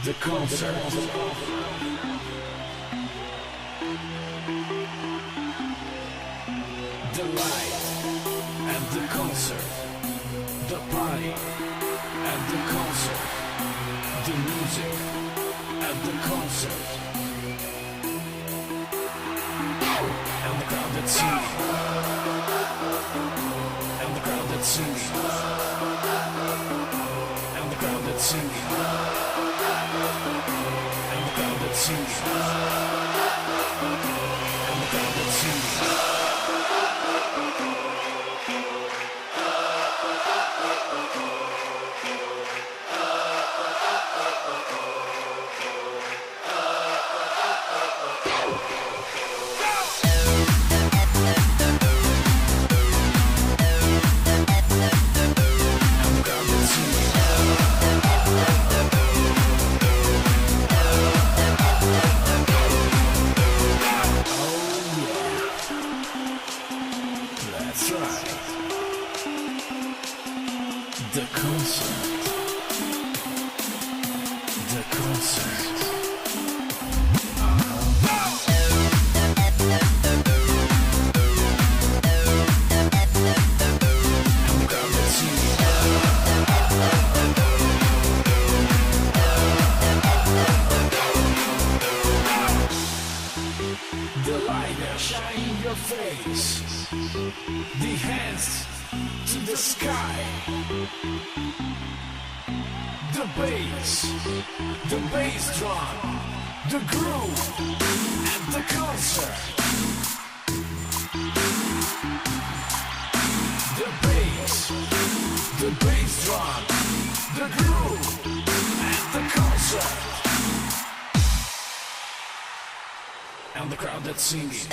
The concert. The light and the concert. The party and the concert. The music and the concert. And the crowd that's singing. And the crowd that's singing. And the crowd that's singing. And the crowd that's singing. And the crowd that's singing. The concert. The concert. The light shine in your face. The hands to the sky. The bass drum, the groove, and the concert. The bass drum, the groove, and the concert. And the crowd that's singing.